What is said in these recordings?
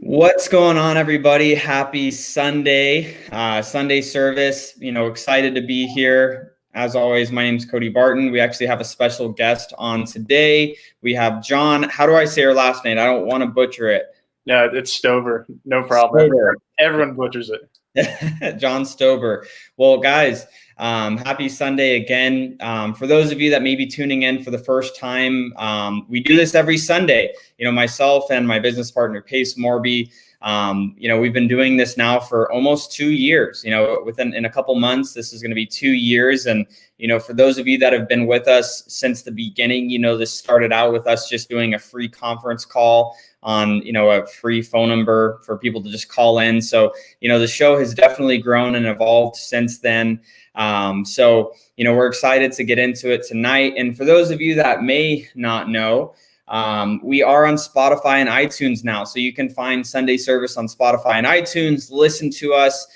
What's going on, everybody? Happy Sunday, Sunday service. Excited to be here. As always, my name is Cody Barton. We actually have a special guest on today. We have John. How do I say her last name? I don't want to butcher it. No, it's Stoeber. No problem. Stoeber. Everyone butchers it. John Stoeber. Well, guys, happy Sunday again. For those of you that may be tuning in for the first time, we do this every Sunday. Myself and my business partner, Pace Morby, we've been doing this now for almost 2 years. In a couple months, this is going to be 2 years. And, for those of you that have been with us since the beginning, this started out with us just doing a free conference call on, a free phone number for people to just call in. So, the show has definitely grown and evolved since then. We're excited to get into it tonight. And for those of you that may not know, we are on Spotify and iTunes now. So you can find Sunday service on Spotify and iTunes, listen to us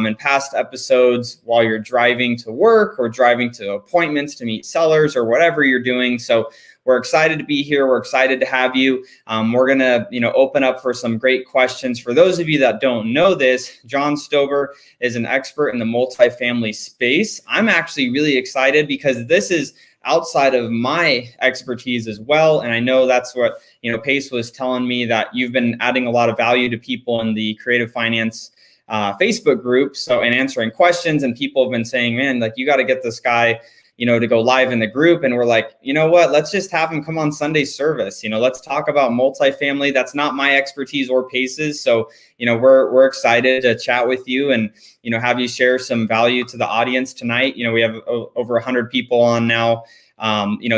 in past episodes while you're driving to work or driving to appointments to meet sellers or whatever you're doing. So we're excited to be here. We're excited to have you. We're going to, open up for some great questions. For those of you that don't know this, John Stoeber is an expert in the multifamily space. I'm actually really excited because this is outside of my expertise as well. And I know that's what, Pace was telling me, that you've been adding a lot of value to people in the creative finance Facebook group. And answering questions, and people have been saying, man, like, you got to get this guy, to go live in the group. And we're like, you know what, let's just have him come on Sunday service. Let's talk about multifamily. That's not my expertise or Pace's. So, we're excited to chat with you and, have you share some value to the audience tonight. We have over 100 people on now,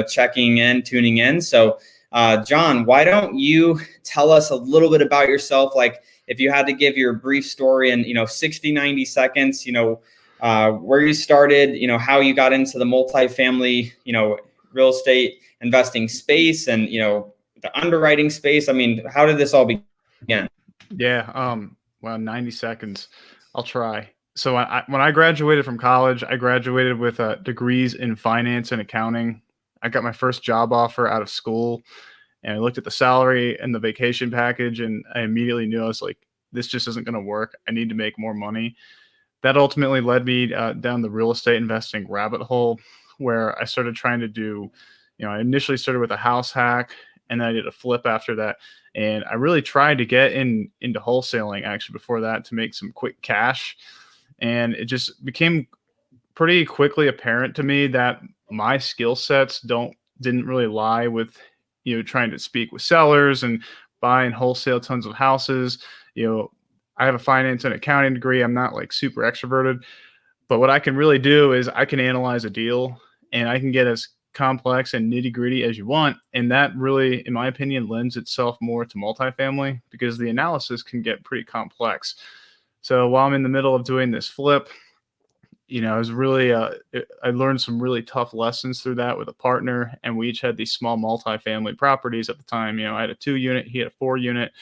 checking in, tuning in. So, John, why don't you tell us a little bit about yourself? Like, if you had to give your brief story in, 60, 90 seconds, where you started, how you got into the multifamily, real estate investing space and, the underwriting space. I mean, how did this all begin? Yeah. Well, 90 seconds. I'll try. So when I graduated from college, I graduated with degrees in finance and accounting. I got my first job offer out of school, and I looked at the salary and the vacation package, and I immediately knew, I was like, this just isn't going to work. I need to make more money. That ultimately led me down the real estate investing rabbit hole, where I started trying to do, I initially started with a house hack, and then I did a flip after that. And I really tried to get into wholesaling actually before that to make some quick cash. And it just became pretty quickly apparent to me that my skill sets didn't really lie with, trying to speak with sellers and buy and wholesale tons of houses. I have a finance and accounting degree. I'm not like super extroverted, but what I can really do is I can analyze a deal, and I can get as complex and nitty gritty as you want. And that really, in my opinion, lends itself more to multifamily because the analysis can get pretty complex. So while I'm in the middle of doing this flip, I was really, I learned some really tough lessons through that with a partner, and we each had these small multifamily properties at the time. I had a 2-unit, he had a 4-unit.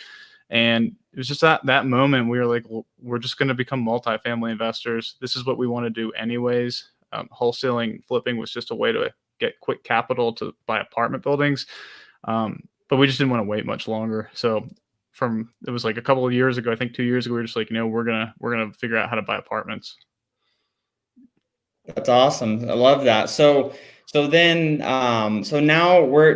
And it was just that moment we were like, well, we're just going to become multifamily investors. This is what we want to do anyways. Wholesaling, flipping was just a way to get quick capital to buy apartment buildings. But we just didn't want to wait much longer. So it was like a couple of years ago, I think 2 years ago, we were just like, we're going to figure out how to buy apartments. That's awesome. I love that. So now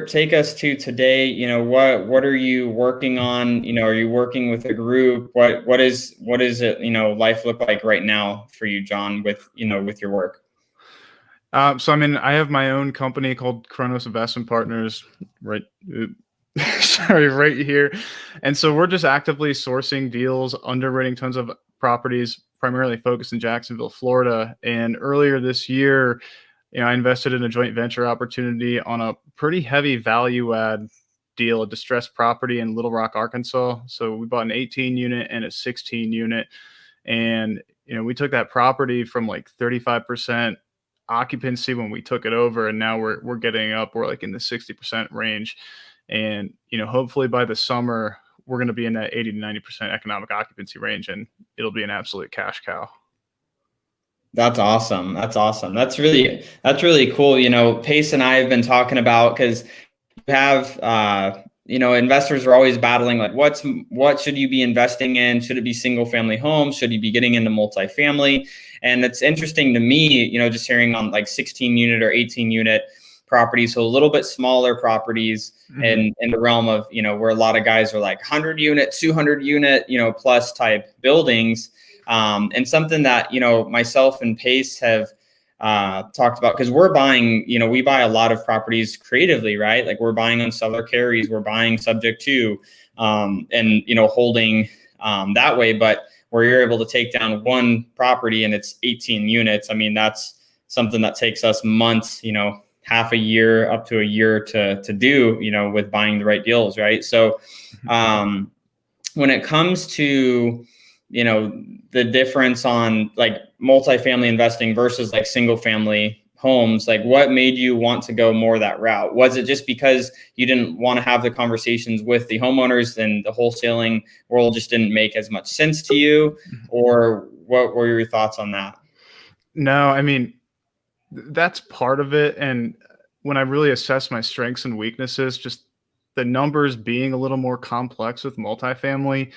take us to today. What are you working on? Are you working with a group? What is it, life look like right now for you, John, with your work? I have my own company called Kronos Investment Partners, right? Sorry, right here. And so we're just actively sourcing deals, underwriting tons of properties, primarily focused in Jacksonville, Florida. And earlier this year, I invested in a joint venture opportunity on a pretty heavy value add deal, a distressed property in Little Rock, Arkansas. So we bought an 18-unit and a 16-unit. And, we took that property from like 35% occupancy when we took it over. And now we're getting up, we're like in the 60% range. And, hopefully by the summer, we're going to be in that 80 to 90% economic occupancy range, and it'll be an absolute cash cow. That's awesome. That's really cool. Pace and I have been talking about, because you have, investors are always battling like what should you be investing in? Should it be single family homes? Should you be getting into multifamily? And it's interesting to me, just hearing on like 16 unit or 18 unit properties, so a little bit smaller properties, and in the realm of, where a lot of guys are like 100 unit, 200 unit, plus type buildings. And something that, myself and Pace have talked about, because we're buying, we buy a lot of properties creatively, right? Like we're buying on seller carries, we're buying subject to, and, holding that way. But where you're able to take down one property and it's 18 units, I mean, that's something that takes us months, half a year up to a year to do, with buying the right deals, right? So when it comes to, the difference on like multifamily investing versus like single family homes, like what made you want to go more that route? Was it just because you didn't want to have the conversations with the homeowners and the wholesaling world just didn't make as much sense to you? Or what were your thoughts on that? No, I mean, that's part of it. And when I really assess my strengths and weaknesses, just the numbers being a little more complex with multifamily,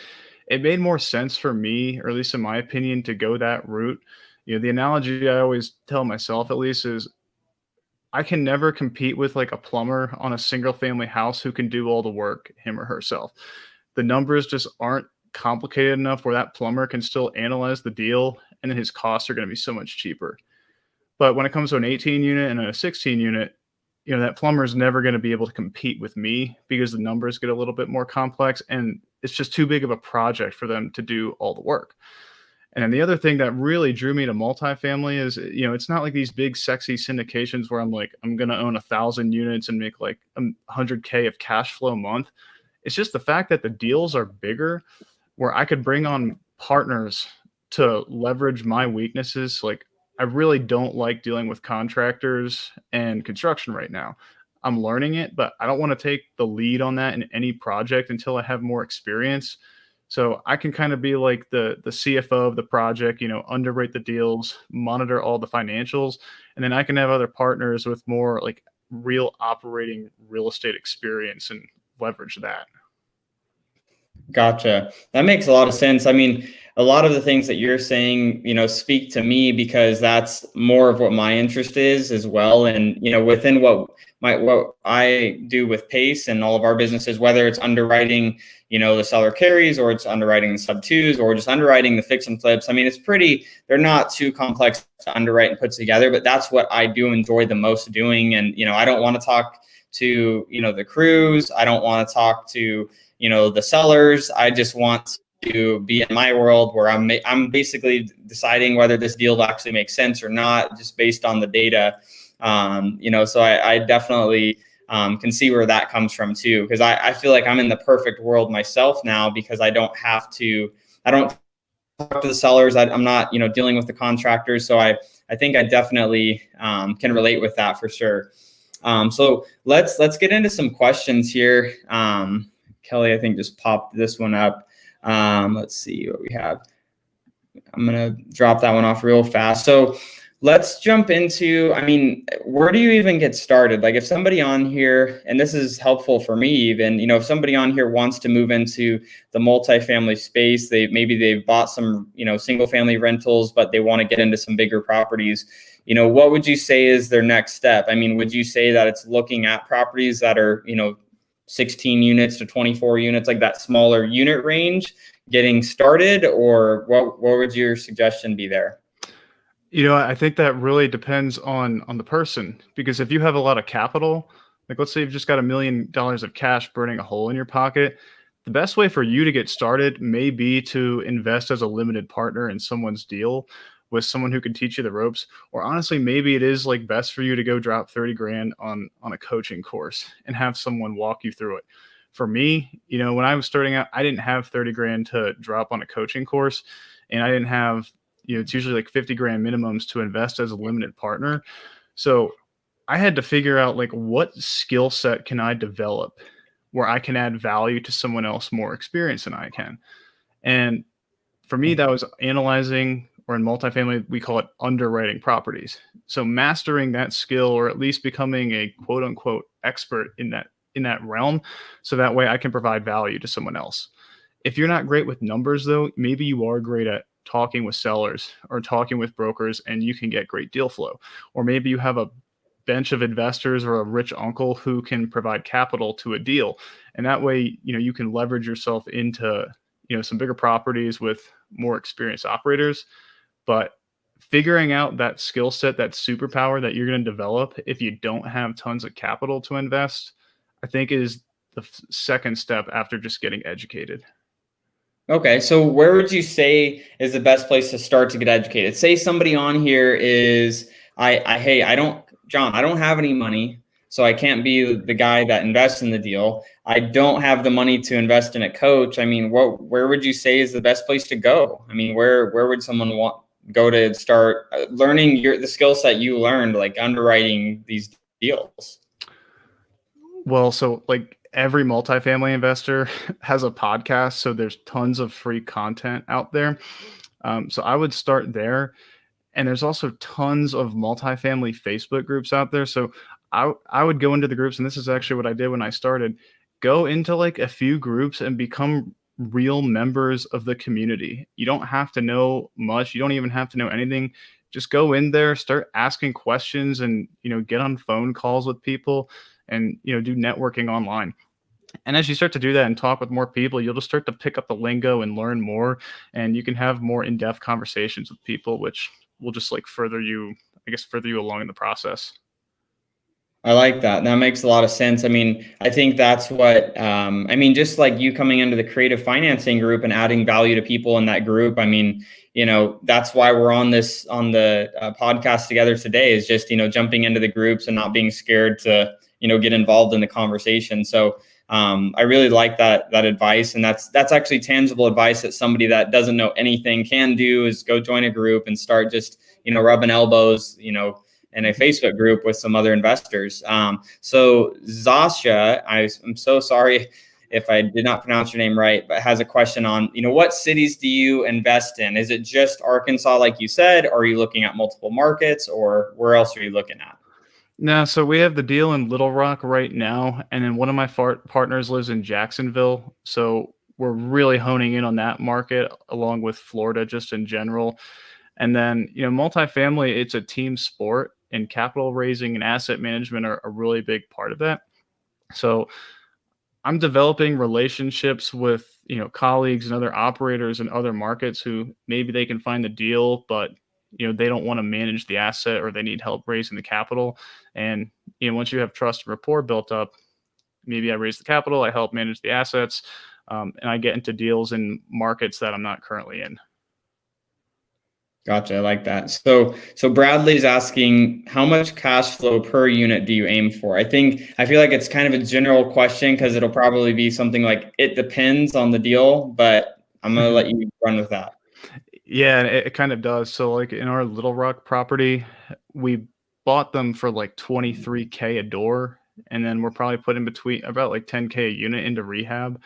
it made more sense for me, or at least in my opinion, to go that route. The analogy I always tell myself, at least, is I can never compete with like a plumber on a single family house who can do all the work, him or herself. The numbers just aren't complicated enough where that plumber can still analyze the deal, and then his costs are going to be so much cheaper. But when it comes to an 18 unit and a 16 unit, that plumber is never going to be able to compete with me because the numbers get a little bit more complex and it's just too big of a project for them to do all the work. And then the other thing that really drew me to multifamily is, it's not like these big sexy syndications where I'm like, I'm going to own 1,000 units and make like 100K of cash flow a month. It's just the fact that the deals are bigger where I could bring on partners to leverage my weaknesses. Like, I really don't like dealing with contractors and construction right now. I'm learning it, but I don't want to take the lead on that in any project until I have more experience. So I can kind of be like the CFO of the project, underwrite the deals, monitor all the financials, and then I can have other partners with more like real operating real estate experience and leverage that. Gotcha. That makes a lot of sense. I mean, a lot of the things that you're saying, speak to me because that's more of what my interest is as well. And, within what I do with Pace and all of our businesses, whether it's underwriting, the seller carries, or it's underwriting the sub twos, or just underwriting the fix and flips. I mean, they're not too complex to underwrite and put together, but that's what I do enjoy the most doing. And, I don't want to talk to, the crews. I don't want to talk to, the sellers. I just want to be in my world where I'm basically deciding whether this deal actually makes sense or not, just based on the data. So I definitely can see where that comes from too, because I feel like I'm in the perfect world myself now because I don't talk to the sellers. I'm not, dealing with the contractors. So I think I definitely can relate with that for sure. So let's get into some questions here. Kelly, I think just popped this one up. Let's see what we have. I'm going to drop that one off real fast. So let's jump into, where do you even get started? Like if somebody on here, and this is helpful for me even, if somebody on here wants to move into the multifamily space, they've bought some, single family rentals, but they want to get into some bigger properties. What would you say is their next step? Would you say that it's looking at properties that are, 16 units to 24 units, like that smaller unit range, getting started, or what would your suggestion be there? I think that really depends on the person, because if you have a lot of capital, like let's say you've just got $1 million of cash burning a hole in your pocket, the best way for you to get started may be to invest as a limited partner in someone's deal with someone who can teach you the ropes. Or honestly, maybe it is like best for you to go drop 30 grand on a coaching course and have someone walk you through it. For me, when I was starting out, I didn't have 30 grand to drop on a coaching course, and I didn't have, it's usually like 50 grand minimums to invest as a limited partner. So I had to figure out like what skill set can I develop where I can add value to someone else more experienced than I can. And for me, that was analyzing, or in multifamily, we call it underwriting properties. So mastering that skill, or at least becoming a quote unquote expert in that in that realm. So that way I can provide value to someone else. If you're not great with numbers though, maybe you are great at talking with sellers or talking with brokers and you can get great deal flow. Or maybe you have a bench of investors or a rich uncle who can provide capital to a deal. And that way, you can leverage yourself into, some bigger properties with more experienced operators. But figuring out that skill set, that superpower that you're going to develop if you don't have tons of capital to invest, I think is the second step after just getting educated. Okay, so where would you say is the best place to start to get educated? Say somebody on here is, hey, John, I don't have any money, so I can't be the guy that invests in the deal. I don't have the money to invest in a coach. I mean, where would you say is the best place to go? I mean, where would someone go to start learning the skill set you learned, like underwriting these deals? Well, so like every multifamily investor has a podcast, so there's tons of free content out there. So I would start there. And there's also tons of multifamily Facebook groups out there. So I would go into the groups, and this is actually what I did when I started. Go into like a few groups and become real members of the community. You don't have to know much. You don't even have to know anything. Just go in there, start asking questions, and get on phone calls with people, and do networking online. And as you start to do that and talk with more people, you'll just start to pick up the lingo and learn more, and you can have more in-depth conversations with people, which will just like further you along in the process. I like that. That makes a lot of sense. I mean, I think that's what, just like you coming into the creative financing group and adding value to people in that group. I mean, that's why we're on the podcast together today, is just, jumping into the groups and not being scared to, get involved in the conversation. So I really like that advice. And that's actually tangible advice that somebody that doesn't know anything can do, is go join a group and start just, rubbing elbows, in a Facebook group with some other investors. So Zasha, I'm so sorry if I did not pronounce your name right, but has a question on, what cities do you invest in? Is it just Arkansas, like you said? Or are you looking at multiple markets, or where else are you looking at? No, so we have the deal in Little Rock right now. And then one of my partners lives in Jacksonville. So we're really honing in on that market along with Florida just in general. And then, multifamily, it's a team sport, and capital raising and asset management are a really big part of that. So I'm developing relationships with, colleagues and other operators in other markets who maybe they can find the deal, but, they don't want to manage the asset, or they need help raising the capital. And, once you have trust and rapport built up, maybe I raise the capital, I help manage the assets, and I get into deals in markets that I'm not currently in. Gotcha. I like that. So Bradley's asking, how much cash flow per unit do you aim for? I feel like it's kind of a general question, because it'll probably be something like, it depends on the deal, but I'm going to let you run with that. Yeah, it kind of does. So like in our Little Rock property, we bought them for like $23K a door. And then we're probably putting between about like $10K a unit into rehab.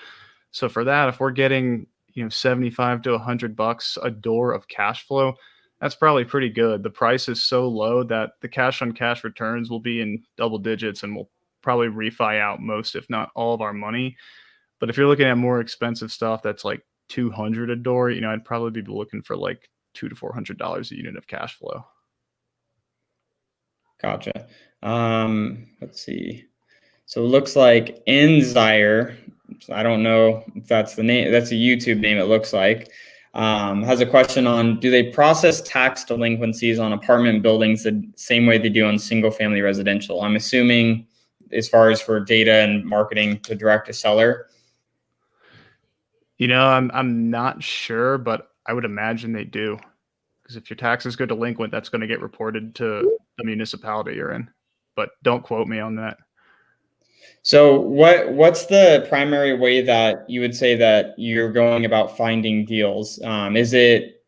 So for that, if we're getting, $75 to $100 a door of cash flow, that's probably pretty good. The price is so low that the cash on cash returns will be in double digits, and we'll probably refi out most, if not all, of our money. But if you're looking at more expensive stuff that's like 200 a door, I'd probably be looking for like $200 to $400 a unit of cash flow. Gotcha. Let's see. So it looks like Enzire, I don't know if that's the name, that's a YouTube name, it looks like, has a question on, do they process tax delinquencies on apartment buildings the same way they do on single family residential? I'm assuming, as far as for data and marketing to direct to seller. I'm not sure, but I would imagine they do. Because if your taxes go delinquent, that's going to get reported to the municipality you're in. But don't quote me on that. So what's the primary way that you would say that you're going about finding deals? Is it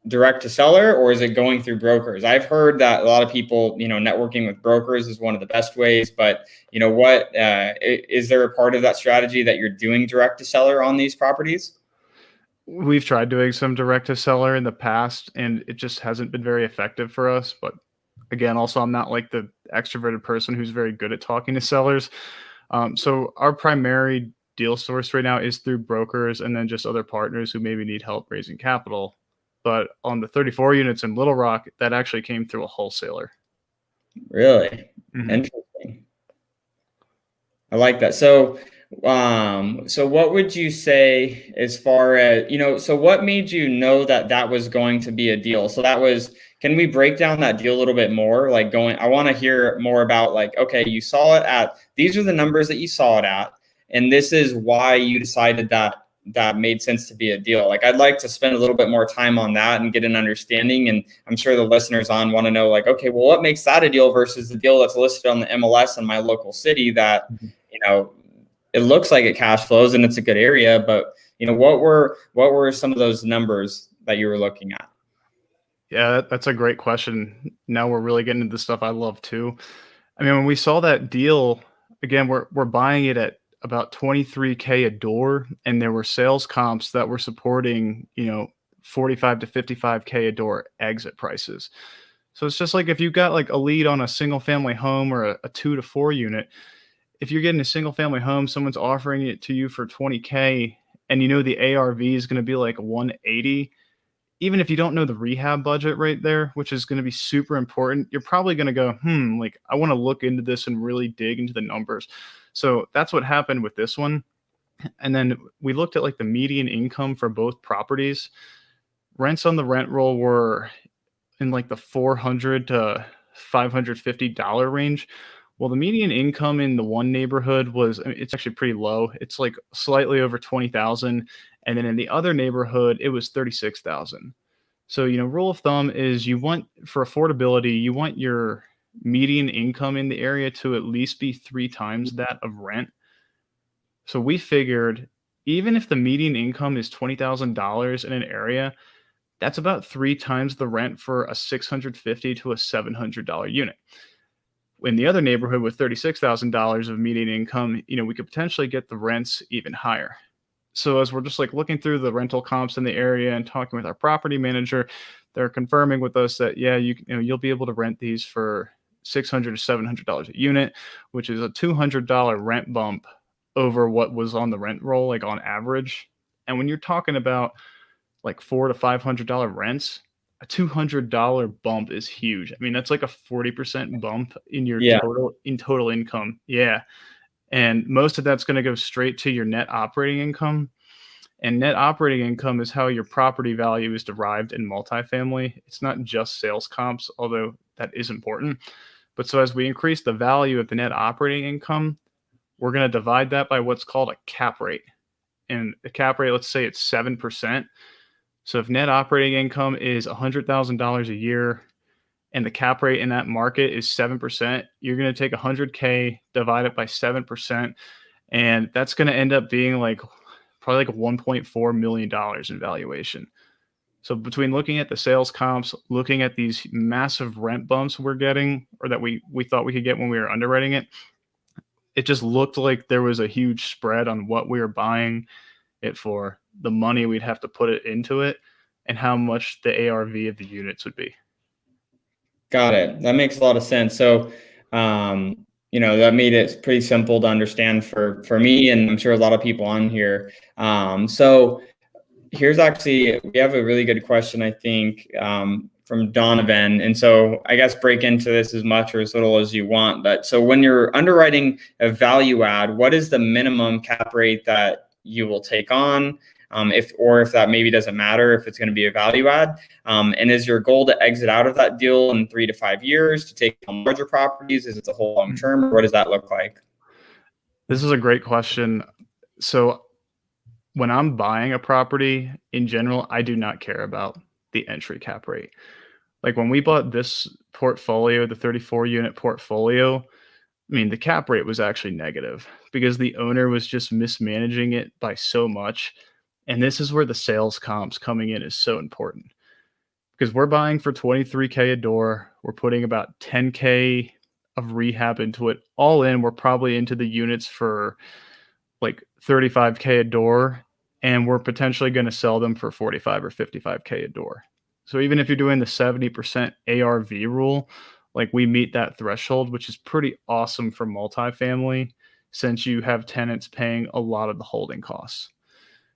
direct to seller, or is it going through brokers? I've heard that a lot of people, networking with brokers is one of the best ways, but is there a part of that strategy that you're doing direct to seller on these properties? We've tried doing some direct to seller in the past, and it just hasn't been very effective for us. But again, also, I'm not like the extroverted person who's very good at talking to sellers. So our primary deal source right now is through brokers and then just other partners who maybe need help raising capital. But on the 34 units in Little Rock, that actually came through a wholesaler. Really Mhm. interesting. I like that. So, so what would you say as far as, so what made you know that that was going to be a deal? So that was, can we break down that deal a little bit more? Like I want to hear more about like, okay, you saw it at, these are the numbers that you saw it at, and this is why you decided that that made sense to be a deal. Like, I'd like to spend a little bit more time on that and get an understanding. And I'm sure the listeners on want to know, like, okay, well, what makes that a deal versus the deal that's listed on the MLS in my local city that, it looks like it cash flows and it's a good area, but what were some of those numbers that you were looking at? Yeah, that's a great question. Now we're really getting into the stuff I love too. I mean, when we saw that deal, again, we're buying it at about 23K a door, and there were sales comps that were supporting, 45 to 55K a door exit prices. So it's just like if you got like a lead on a single family home or a 2 to 4 unit, if you're getting a single family home, someone's offering it to you for 20K, and the ARV is going to be like 180. Even if you don't know the rehab budget right there, which is going to be super important, you're probably going to go, like, I want to look into this and really dig into the numbers. So that's what happened with this one. And then we looked at like the median income for both properties. Rents on the rent roll were in like the $400 to $550 range. Well, the median income in the one neighborhood it's actually pretty low. It's like slightly over 20,000. And then in the other neighborhood, it was 36,000. So, rule of thumb is for affordability, you want your median income in the area to at least be 3 times that of rent. So we figured even if the median income is $20,000 in an area, that's about 3 times the rent for a $650 to a $700 unit. In the other neighborhood with $36,000 of median income, we could potentially get the rents even higher. So as we're just like looking through the rental comps in the area and talking with our property manager, they're confirming with us that you'll be able to rent these for $600 to $700 a unit, which is a $200 rent bump over what was on the rent roll, like on average. And when you're talking about like $400 to $500 rents, a $200 bump is huge. I mean, that's like a 40% bump in your Yeah. total income. Yeah. And most of that's going to go straight to your net operating income. And net operating income is how your property value is derived in multifamily. It's not just sales comps, although that is important. But so as we increase the value of the net operating income, we're going to divide that by what's called a cap rate. And the cap rate, let's say it's 7%. So if net operating income is $100,000 a year and the cap rate in that market is 7%, you're going to take 100K, divide it by 7%, and that's going to end up being like probably like $1.4 million in valuation. So between looking at the sales comps, looking at these massive rent bumps we're getting, or that we thought we could get when we were underwriting it, it just looked like there was a huge spread on what we were buying it for, the money we'd have to put it into it, and how much the ARV of the units would be. Got it. That makes a lot of sense. So, that made it pretty simple to understand for me, and I'm sure a lot of people on here. So here's actually, we have a really good question, I think, from Donovan. And so I guess break into this as much or as little as you want. But so when you're underwriting a value add, what is the minimum cap rate that you will take on? If that maybe doesn't matter if it's going to be a value add, and is your goal to exit out of that deal in 3 to 5 years to take on larger properties? Is it the whole long term, or what does that look like? This is a great question. So when I'm buying a property in general, I do not care about the entry cap rate. Like when we bought this portfolio, the 34 unit portfolio, I mean, the cap rate was actually negative because the owner was just mismanaging it by so much. And this is where the sales comps coming in is so important because we're buying for 23K a door. We're putting about 10K of rehab into it. All in, we're probably into the units for like 35K a door, and we're potentially going to sell them for 45 or 55K a door. So even if you're doing the 70% ARV rule, like we meet that threshold, which is pretty awesome for multifamily. since you have tenants paying a lot of the holding costs.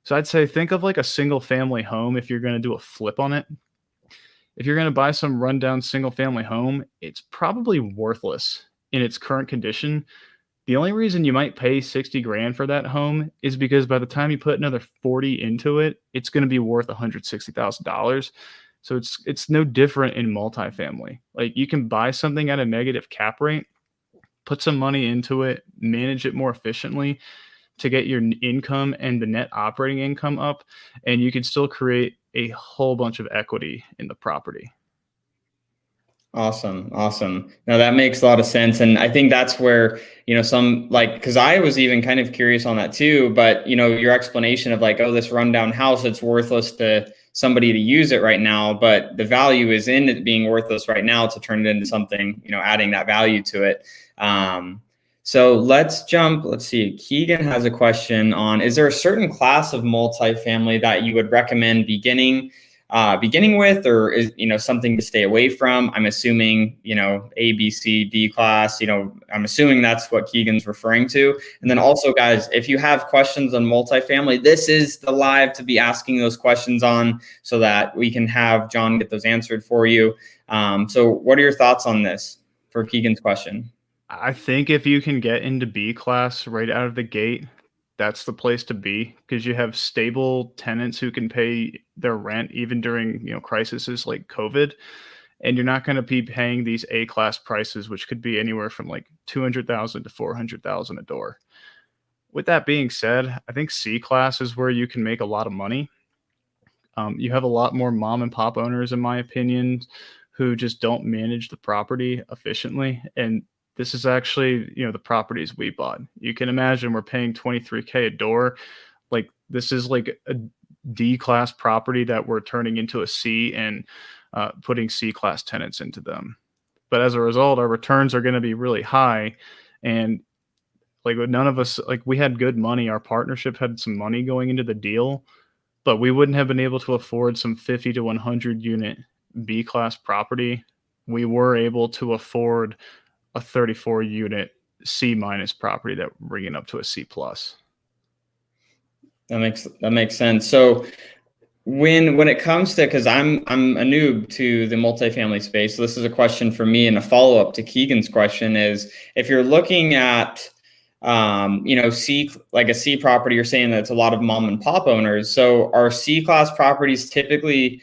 So I'd say think of like a single family home if you're going to do a flip on it. If you're going to buy some rundown single family home, it's probably worthless in its current condition. The only reason you might pay 60 grand for that home is because by the time you put another 40 into it, it's going to be worth $160,000. So it's no different in multifamily. Like you can buy something at a negative cap rate, put some money into it, manage it more efficiently to get your income and the net operating income up, and you can still create a whole bunch of equity in the property. Awesome. No, that makes a lot of sense. And I think that's where, some because I was even kind of curious on that too, but your explanation of like, oh, this rundown house, it's worthless to somebody to use it right now, but the value is in it being worthless right now to turn it into something, adding that value to it. So let's see. Keegan has a question on, is there a certain class of multifamily that you would recommend beginning with, or is, something to stay away from? I'm assuming, A, B, C, D class, I'm assuming that's what Keegan's referring to. And then also guys, if you have questions on multifamily, this is the live to be asking those questions on so that we can have John get those answered for you. So what are your thoughts on this for Keegan's question? I think if you can get into B class right out of the gate, that's the place to be because you have stable tenants who can pay their rent even during, crises like COVID. And you're not going to be paying these A class prices, which could be anywhere from like 200,000 to 400,000 a door. With that being said, I think C class is where you can make a lot of money. You have a lot more mom and pop owners, in my opinion, who just don't manage the property efficiently. And this is actually, the properties we bought. You can imagine we're paying $23K a door. Like this is like a D class property that we're turning into a C and putting C class tenants into them. But as a result, our returns are going to be really high. And like none of us, like we had good money. Our partnership had some money going into the deal, but we wouldn't have been able to afford some 50 to 100 unit B class property. We were able to afford a 34 unit C minus property that we're bringing up to a C plus. That makes sense. So when it comes to, because I'm a noob to the multifamily space, so this is a question for me, and a follow up to Keegan's question is, if you're looking at C, like a C property, you're saying that it's a lot of mom and pop owners. So are C class properties typically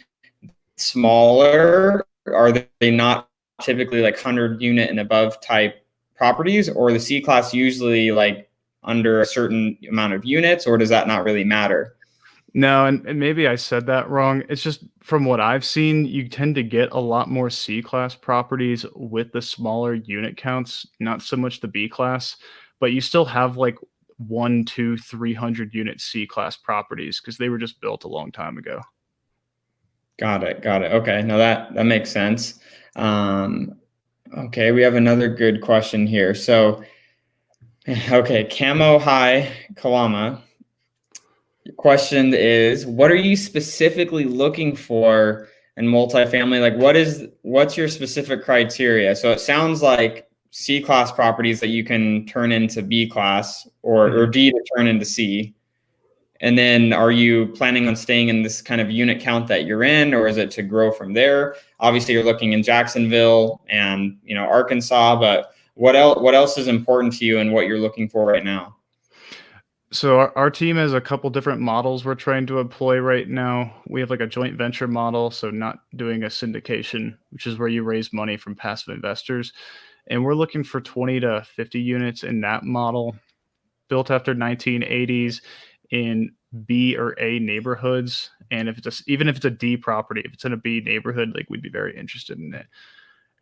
smaller? Are they not typically like 100 unit and above type properties, or the C class usually like under a certain amount of units, or does that not really matter? No, and maybe I said that wrong. It's just from what I've seen, you tend to get a lot more C class properties with the smaller unit counts, not so much the B class, but you still have like 1, 2, 300 unit C class properties because they were just built a long time ago. Got it. Okay. No, that makes sense. Okay. We have another good question here. So, okay. Camo High Kalama. Question is, what are you specifically looking for in multifamily? Like what's your specific criteria? So it sounds like C class properties that you can turn into B class or D to turn into C. And then are you planning on staying in this kind of unit count that you're in, or is it to grow from there? Obviously you're looking in Jacksonville and, Arkansas, but what else is important to you and what you're looking for right now? So our team has a couple different models we're trying to employ right now. We have like a joint venture model, so not doing a syndication, which is where you raise money from passive investors. And we're looking for 20 to 50 units in that model, built after 1980s in B or A neighborhoods. And even if it's a D property, if it's in a B neighborhood, like we'd be very interested in it.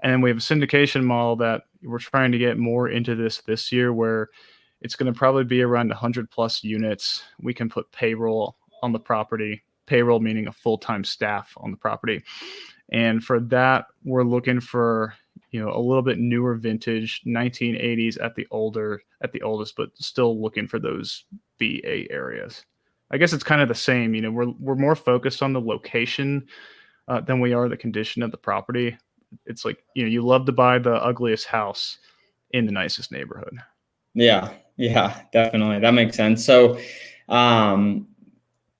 And then we have a syndication model that we're trying to get more into this year, where it's going to probably be around 100 plus units. We can put payroll on the property, payroll meaning a full-time staff on the property. And for that, we're looking for, a little bit newer vintage, 1980s at the oldest, but still looking for those BA areas. I guess it's kind of the same. We're more focused on the location than we are the condition of the property. It's like, you love to buy the ugliest house in the nicest neighborhood. Yeah. Yeah, definitely. That makes sense. Um,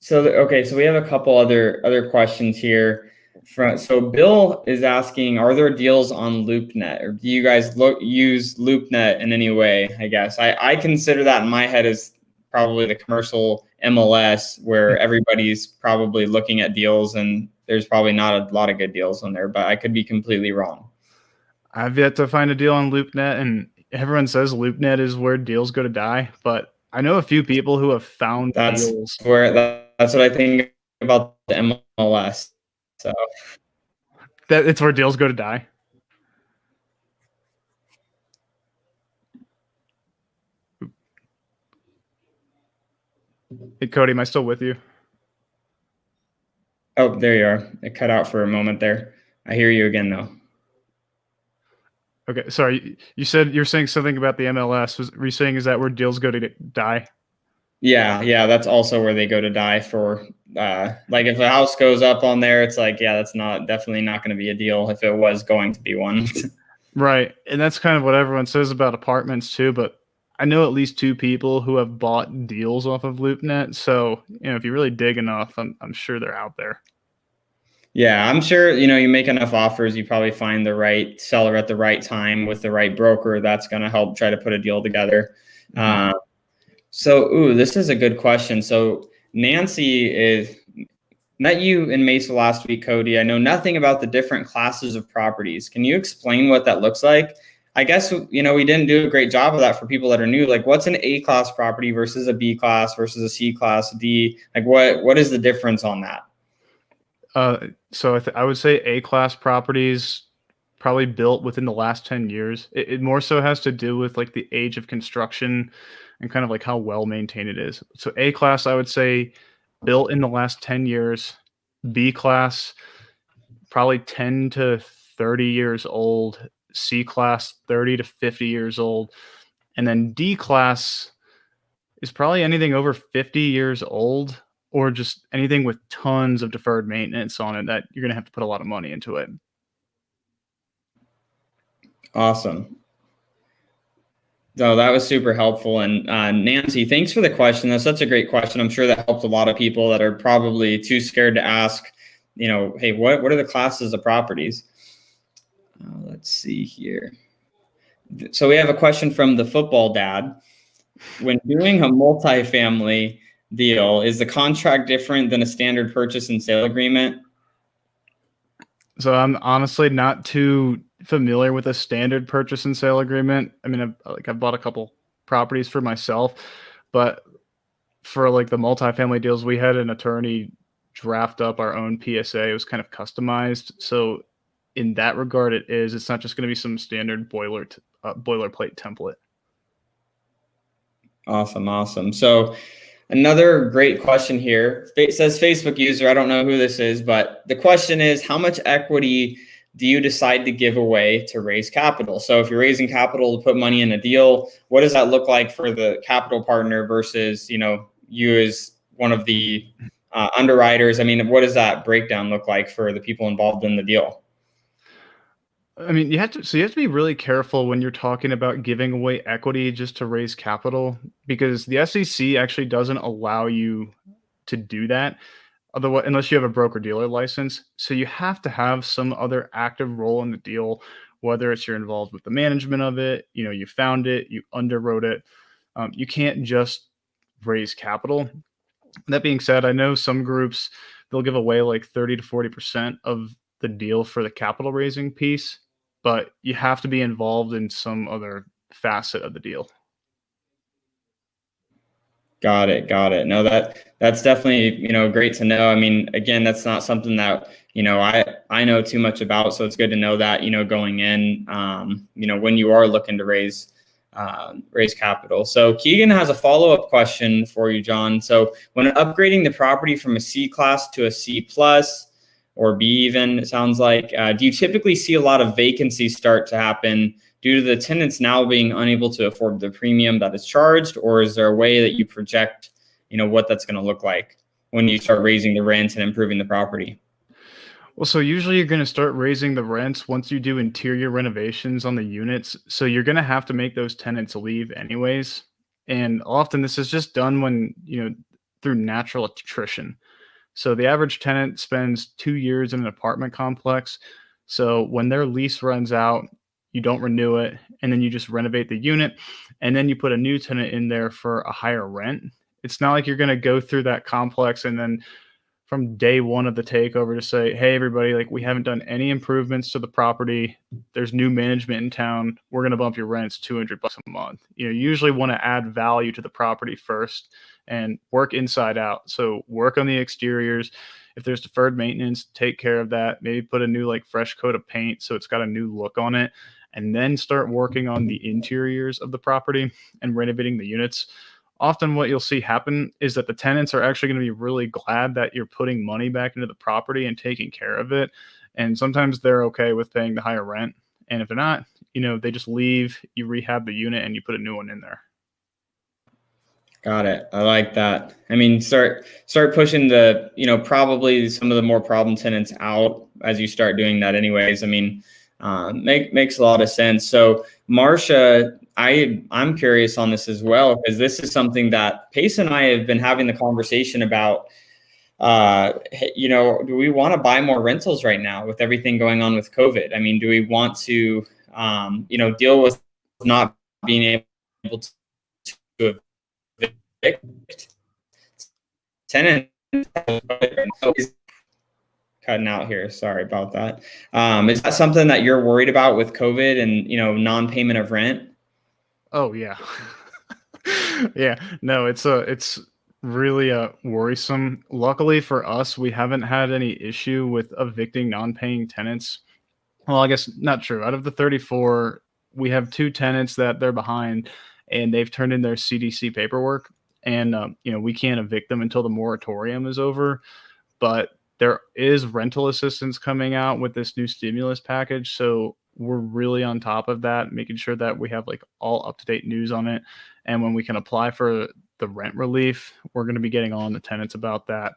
okay, so we have a couple other questions here. So Bill is asking, are there deals on LoopNet, or do you guys use LoopNet in any way? I guess I consider that in my head as probably the commercial MLS where everybody's probably looking at deals, and there's probably not a lot of good deals on there, but I could be completely wrong. I've yet to find a deal on LoopNet, and everyone says LoopNet is where deals go to die, but I know a few people who have found That's deals. that's what I think about the MLS. So That it's where deals go to die. Hey, Cody, am I still with you? oh, there you are. It cut out for a moment there. I hear you again though. Okay, sorry. You said you're saying something about the MLS. Were you saying is that where deals go to die? Yeah, that's also where they go to die for. Like if a house goes up on there, it's like, yeah, that's definitely not going to be a deal if it was going to be one. Right, and that's kind of what everyone says about apartments too. But I know at least two people who have bought deals off of LoopNet. So if you really dig enough, I'm sure they're out there. Yeah, I'm sure, you make enough offers, you probably find the right seller at the right time with the right broker that's going to help try to put a deal together. Mm-hmm. This is a good question. So Nancy met you in Mesa last week, Cody. I know nothing about the different classes of properties. Can you explain what that looks like? I guess, we didn't do a great job of that for people that are new. Like, what's an A class property versus a B class versus a C class, D? Like, what is the difference on that? So I would say A-class properties probably built within the last 10 years. It more so has to do with like the age of construction and kind of like how well maintained it is. So A-class, I would say built in the last 10 years. B-class, probably 10 to 30 years old. C-class, 30 to 50 years old. And then D-class is probably anything over 50 years old, or just anything with tons of deferred maintenance on it that you're going to have to put a lot of money into it. Awesome. No, that was super helpful. And Nancy, thanks for the question. That's such a great question. I'm sure that helped a lot of people that are probably too scared to ask, hey, what are the classes of properties? Let's see here. So we have a question from the football dad. When doing a multifamily deal, is the contract different than a standard purchase and sale agreement? So I'm honestly not too familiar with a standard purchase and sale agreement. I mean, I've bought a couple properties for myself, but for like the multifamily deals, we had an attorney draft up our own PSA. It was kind of customized. So in that regard, it's not just going to be some standard boilerplate template. Awesome. So another great question here. It says Facebook user. I don't know who this is, but the question is, how much equity do you decide to give away to raise capital? So if you're raising capital to put money in a deal, what does that look like for the capital partner versus, you as one of the underwriters? I mean, what does that breakdown look like for the people involved in the deal? I mean, you have to be really careful when you're talking about giving away equity just to raise capital, because the SEC actually doesn't allow you to do that, otherwise, unless you have a broker dealer license. So you have to have some other active role in the deal, whether it's you're involved with the management of it, you found it, you underwrote it. You can't just raise capital. That being said, I know some groups, they'll give away like 30 to 40% of the deal for the capital raising piece, but you have to be involved in some other facet of the deal. Got it. No, that's definitely, great to know. I mean, again, that's not something that, I know too much about. So it's good to know that, going in, when you are looking to raise capital. So Keegan has a follow-up question for you, John. So when upgrading the property from a C class to a C plus or B even, it sounds like, do you typically see a lot of vacancies start to happen due to the tenants now being unable to afford the premium that is charged? Or is there a way that you project, what that's going to look like when you start raising the rent and improving the property? Well, so usually you're going to start raising the rents once you do interior renovations on the units. So you're going to have to make those tenants leave anyways. And often this is just done when, through natural attrition. So the average tenant spends 2 years in an apartment complex. So when their lease runs out, you don't renew it, and then you just renovate the unit, and then you put a new tenant in there for a higher rent. It's not like you're going to go through that complex and then from day one of the takeover to say, hey, everybody, like we haven't done any improvements to the property. There's new management in town. We're going to bump your rents $200 a month. You usually want to add value to the property first and work inside out. So work on the exteriors. If there's deferred maintenance, take care of that. Maybe put a new like fresh coat of paint so it's got a new look on it, and then start working on the interiors of the property and renovating the units. Often what you'll see happen is that the tenants are actually going to be really glad that you're putting money back into the property and taking care of it. And sometimes they're okay with paying the higher rent. And if they're not, they just leave, you rehab the unit, and you put a new one in there. Got it. I like that. I mean, start pushing the, probably some of the more problem tenants out as you start doing that anyways. I mean, makes a lot of sense. So Marcia, I'm curious on this as well, because this is something that Pace and I have been having the conversation about. Do we want to buy more rentals right now with everything going on with COVID? I mean, do we want to, deal with not being able to evict tenants? Cutting out here. Sorry about that. Is that something that you're worried about with COVID and, non-payment of rent? Oh yeah. Yeah, no, it's really worrisome. Luckily for us, we haven't had any issue with evicting non-paying tenants. Well, I guess not true. Out of the 34, we have 2 tenants that they're behind, and they've turned in their CDC paperwork, and we can't evict them until the moratorium is over. But there is rental assistance coming out with this new stimulus package, so we're really on top of that, making sure that we have like all up-to-date news on it. And when we can apply for the rent relief, we're going to be getting on the tenants about that.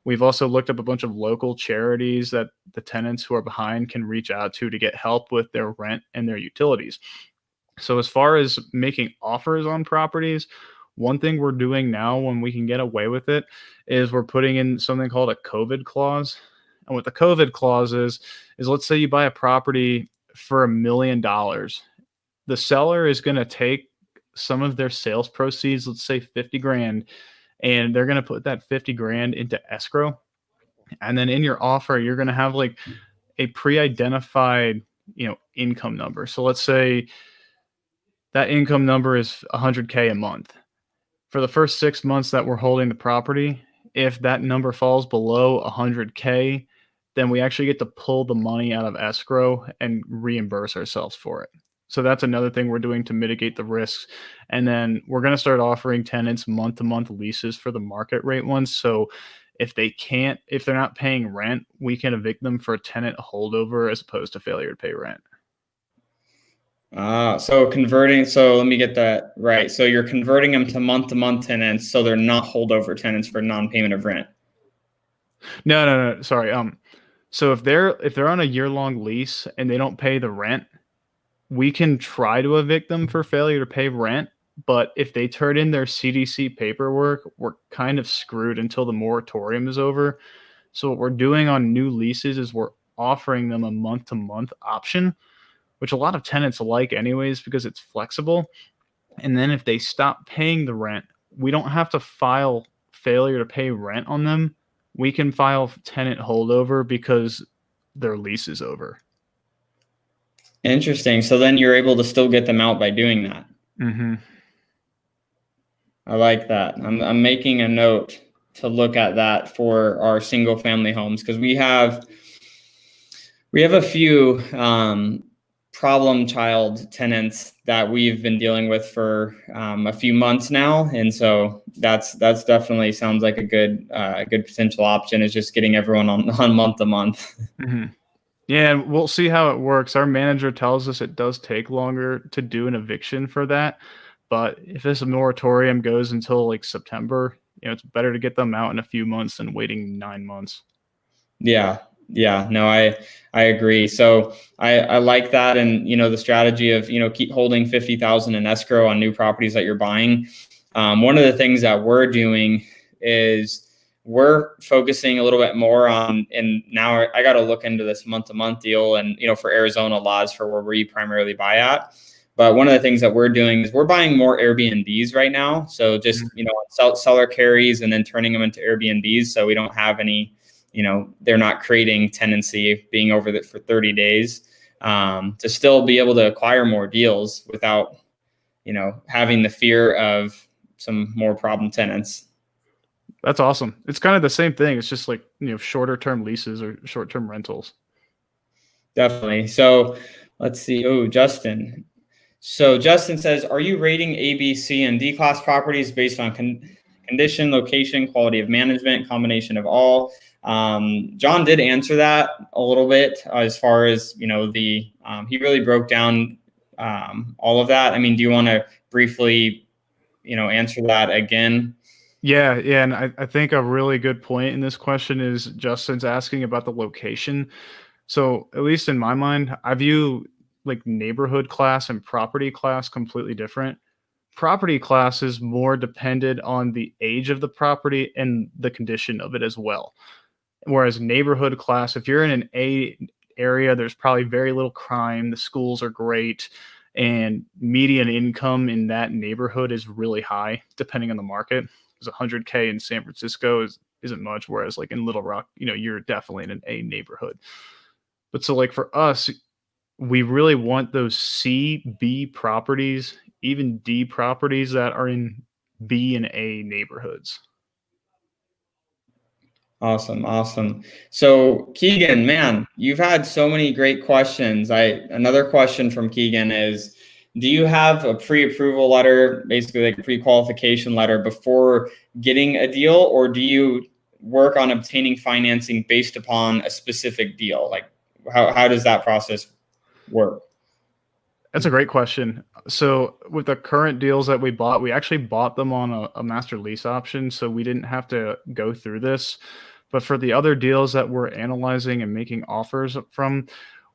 We've also looked up a bunch of local charities that the tenants who are behind can reach out to get help with their rent and their utilities. So as far as making offers on properties, one thing we're doing now when we can get away with it is we're putting in something called a COVID clause. And what the COVID clause is let's say you buy a property for $1 million. The seller is going to take some of their sales proceeds, let's say 50 grand, and they're going to put that 50 grand into escrow. And then in your offer, you're going to have like a pre-identified, income number. So let's say that income number is 100K a month. For the first 6 months that we're holding the property, if that number falls below 100K, then we actually get to pull the money out of escrow and reimburse ourselves for it. So that's another thing we're doing to mitigate the risks. And then we're going to start offering tenants month-to-month leases for the market rate ones. So if they're not paying rent, we can evict them for a tenant holdover as opposed to failure to pay rent. So let me get that right. So you're converting them to month tenants, so they're not holdover tenants for non-payment of rent. No. Sorry. So if they're on a year-long lease and they don't pay the rent, we can try to evict them for failure to pay rent. But if they turn in their CDC paperwork, we're kind of screwed until the moratorium is over. So what we're doing on new leases is we're offering them a month-to-month option, which a lot of tenants like anyways because it's flexible. And then if they stop paying the rent, we don't have to file failure to pay rent on them. We can file tenant holdover because their lease is over. Interesting. So then you're able to still get them out by doing that. Mm-hmm. I like that. I'm making a note to look at that for our single family homes, because we have a few problem child tenants that we've been dealing with for a few months now, and so that's definitely sounds like a good potential option, is just getting everyone on month to month. Mm-hmm. Yeah, we'll see how it works. Our manager tells us it does take longer to do an eviction for that, but if this moratorium goes until like September, it's better to get them out in a few months than waiting 9 months. Yeah, no, I agree. So I like that. And, the strategy of, keep holding 50,000 in escrow on new properties that you're buying. One of the things that we're doing is we're focusing a little bit more on, and now I got to look into this month-to-month deal and, for Arizona laws for where we primarily buy at. But one of the things that we're doing is we're buying more Airbnbs right now. So just, seller carries and then turning them into Airbnbs. So we don't have any, they're not creating tenancy being over it for 30 days to still be able to acquire more deals without, having the fear of some more problem tenants. That's awesome. It's kind of the same thing. It's just like, shorter term leases or short term rentals. Definitely. So let's see. Oh, Justin. So Justin says, are you rating A, B, C, and D class properties based on condition, location, quality of management, combination of all? John did answer that a little bit as far as, he really broke down all of that. I mean, do you want to briefly, answer that again? Yeah. And I think a really good point in this question is Justin's asking about the location. So at least in my mind, I view like neighborhood class and property class completely different. Property class is more dependent on the age of the property and the condition of it as well. Whereas neighborhood class, if you're in an A area, there's probably very little crime, the schools are great, and median income in that neighborhood is really high, depending on the market. Because 100K in San Francisco isn't much, whereas like in Little Rock, you're definitely in an A neighborhood. But so like for us, we really want those C, B properties, even D properties that are in B and A neighborhoods. Awesome. So Keegan, man, you've had so many great questions. Another question from Keegan is, do you have a pre-approval letter, basically like a pre-qualification letter before getting a deal, or do you work on obtaining financing based upon a specific deal? Like how does that process work? That's a great question. So with the current deals that we bought, we actually bought them on a master lease option, so we didn't have to go through this. But for the other deals that we're analyzing and making offers from,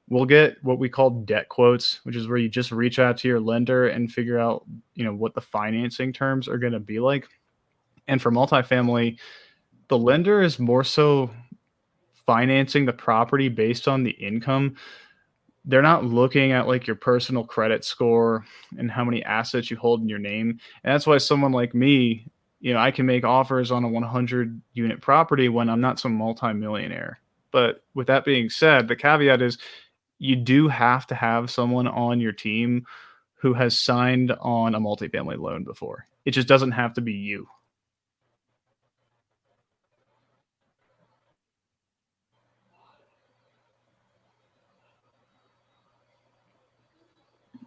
we'll get what we call debt quotes, which is where you just reach out to your lender and figure out, what the financing terms are going to be like. And for multifamily, the lender is more so financing the property based on the income. They're not looking at like your personal credit score and how many assets you hold in your name. And that's why someone like me, I can make offers on a 100 unit property when I'm not some multimillionaire. But with that being said, the caveat is you do have to have someone on your team who has signed on a multifamily loan before. It just doesn't have to be you.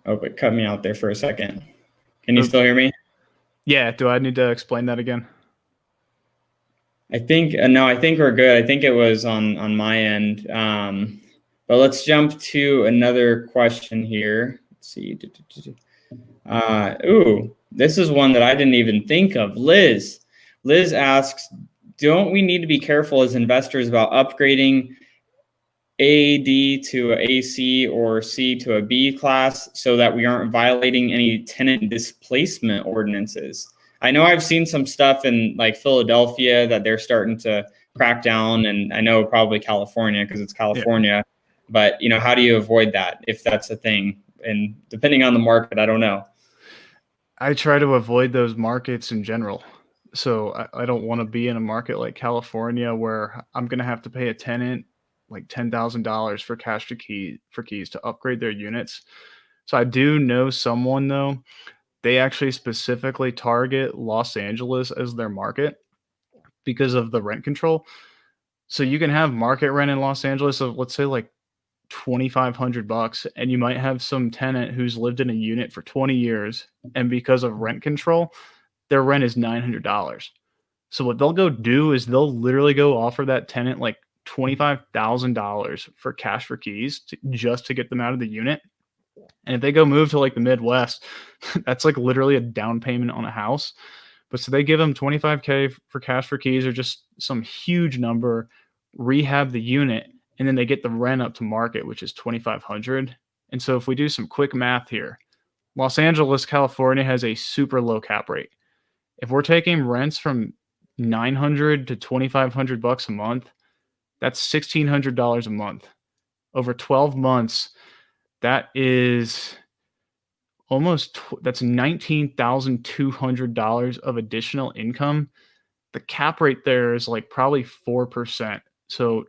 Oh, but cut me out there for a second. Can you still hear me? Yeah. Do I need to explain that again? I think no. I think we're good. I think it was on my end. But let's jump to another question here. Let's see. This is one that I didn't even think of. Liz asks, don't we need to be careful as investors about upgrading AD to a AC or C to a B class so that we aren't violating any tenant displacement ordinances? I know I've seen some stuff in like Philadelphia that they're starting to crack down, and I know probably California because it's California. Yeah. But how do you avoid that if that's a thing? And depending on the market, I don't know. I try to avoid those markets in general. So I don't want to be in a market like California where I'm going to have to pay a tenant like $10,000 for cash for keys to upgrade their units. So I do know someone though, they actually specifically target Los Angeles as their market because of the rent control. So you can have market rent in Los Angeles of, let's say, like $2,500, and you might have some tenant who's lived in a unit for 20 years, and because of rent control, their rent is $900. So what they'll go do is they'll literally go offer that tenant like $25,000 for cash for keys just to get them out of the unit. And if they go move to like the Midwest, that's like literally a down payment on a house. But so they give them $25K for cash for keys or just some huge number, rehab the unit, and then they get the rent up to market, which is $2,500. And so if we do some quick math here, Los Angeles, California has a super low cap rate. If we're taking rents from $900 to $2,500 a month, that's $1,600 a month. Over 12 months, that is that's $19,200 of additional income. The cap rate there is like probably 4%. So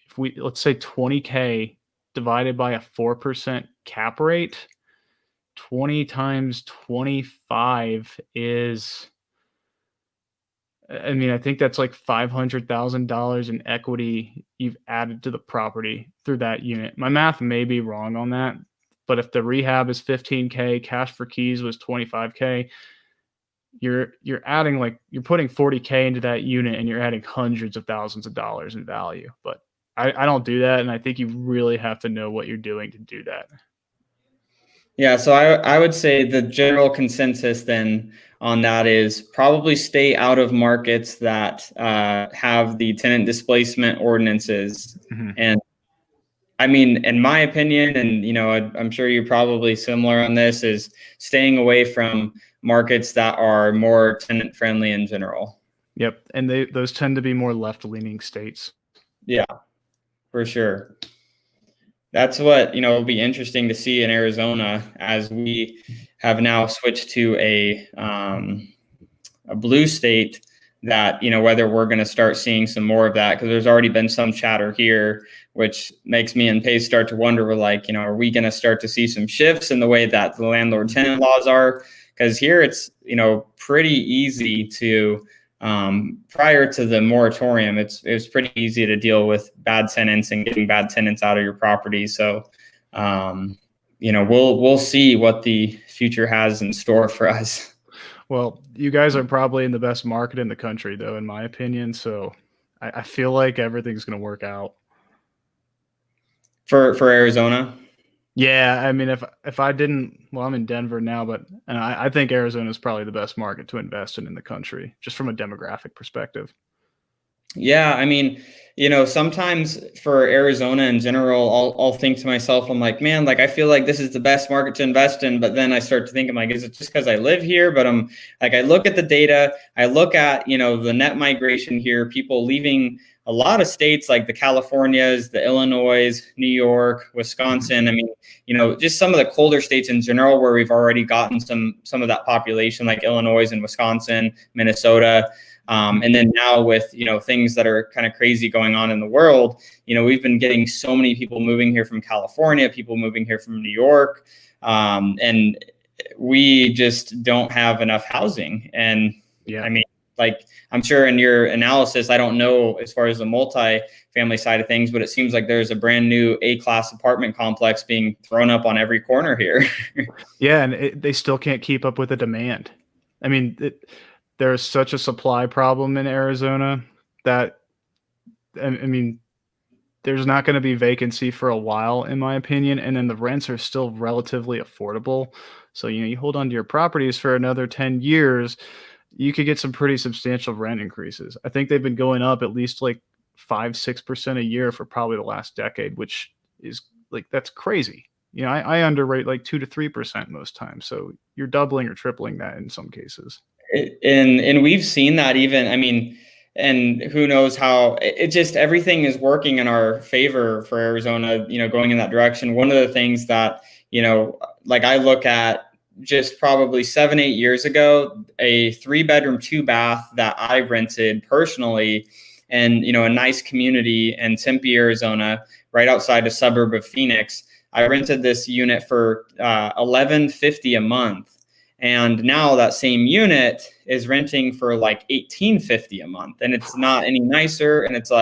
if let's say 20K divided by a 4% cap rate, 20 times 25 is, I mean, I think that's like $500,000 in equity you've added to the property through that unit. My math may be wrong on that, but if the rehab is 15K, cash for keys was 25K, you're adding you're putting 40K into that unit and you're adding hundreds of thousands of dollars in value. But I don't do that. And I think you really have to know what you're doing to do that. Yeah. So I would say the general consensus then on that is probably stay out of markets that have the tenant displacement ordinances. Mm-hmm. And I mean, in my opinion, and I'm sure you're probably similar on this, is staying away from markets that are more tenant friendly in general. Yep. And those tend to be more left-leaning states. Yeah, for sure. That's what, will be interesting to see in Arizona as we have now switched to a blue state, that, whether we're going to start seeing some more of that, because there's already been some chatter here, which makes me and Pace start to wonder, we're like, are we going to start to see some shifts in the way that the landlord tenant laws are? Because here it's, pretty easy to, prior to the moratorium, it was pretty easy to deal with bad tenants and getting bad tenants out of your property. So, we'll see what the future has in store for us. Well, you guys are probably in the best market in the country, though, in my opinion. So I feel like everything's going to work out. For Arizona? Yeah, I mean, if I didn't, well, I'm in Denver now, but I think Arizona is probably the best market to invest in the country, just from a demographic perspective. Yeah, I mean, sometimes for Arizona in general, I'll think to myself, I'm like, man, I feel like this is the best market to invest in. But then I start to think, I'm like, is it just because I live here? But I'm like, I look at the data, I look at, the net migration here, people leaving a lot of states like the Californias, the Illinois, New York, Wisconsin. I mean, just some of the colder states in general where we've already gotten some of that population, like Illinois and Wisconsin, Minnesota. And then now with, things that are kind of crazy going on in the world, we've been getting so many people moving here from California, people moving here from New York. And we just don't have enough housing. And yeah, I mean, I'm sure in your analysis, I don't know as far as the multifamily side of things, but it seems like there's a brand new A-class apartment complex being thrown up on every corner here. Yeah. And they still can't keep up with the demand. I mean, there's such a supply problem in Arizona that, I mean, there's not going to be vacancy for a while, in my opinion. And then the rents are still relatively affordable. So, you hold on to your properties for another 10 years, you could get some pretty substantial rent increases. I think they've been going up at least 5-6% a year for probably the last decade, which is that's crazy. I underrate 2 to 3% most times. So you're doubling or tripling that in some cases. And we've seen that even, I mean, and who knows how it just, everything is working in our favor for Arizona, going in that direction. One of the things that, I look at just probably 7-8 years ago, a 3-bedroom, 2-bath that I rented personally in, a nice community in Tempe, Arizona, right outside a suburb of Phoenix. I rented this unit for $1,150 a month. And now that same unit is renting for $1,850 a month, and it's not any nicer. And it's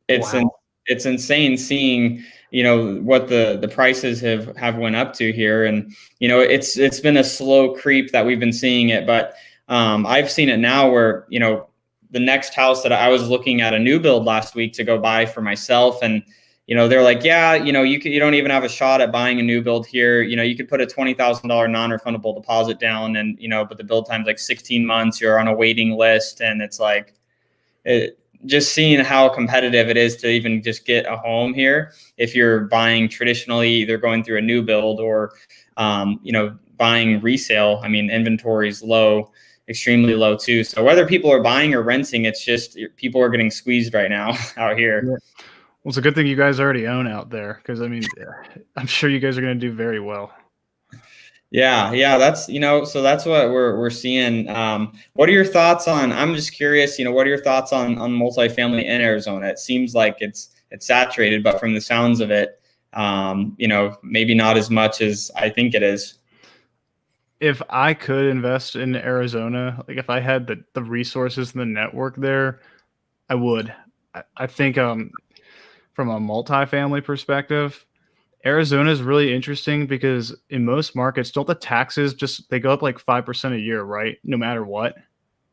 it's insane seeing, what the prices have went up to here. And, it's been a slow creep that we've been seeing it, but I've seen it now where, the next house that I was looking at a new build last week to go buy for myself, and they're like, yeah, you don't even have a shot at buying a new build here. You could put a $20,000 non-refundable deposit down, and, but the build time's 16 months, you're on a waiting list. And it's just seeing how competitive it is to even just get a home here. If you're buying traditionally, either going through a new build or, buying resale. I mean, inventory is low, extremely low too. So whether people are buying or renting, it's just people are getting squeezed right now out here. Yeah. Well, it's a good thing you guys already own out there, because I mean, I'm sure you guys are going to do very well. Yeah, that's, so that's what we're seeing. What are your thoughts on, I'm just curious, what are your thoughts on multifamily in Arizona? It seems like it's saturated, but from the sounds of it, maybe not as much as I think it is. If I could invest in Arizona, like if I had the resources and the network there, I would. I think from a multifamily perspective, Arizona is really interesting because in most markets, don't the taxes they go up like 5% a year, right? No matter what. I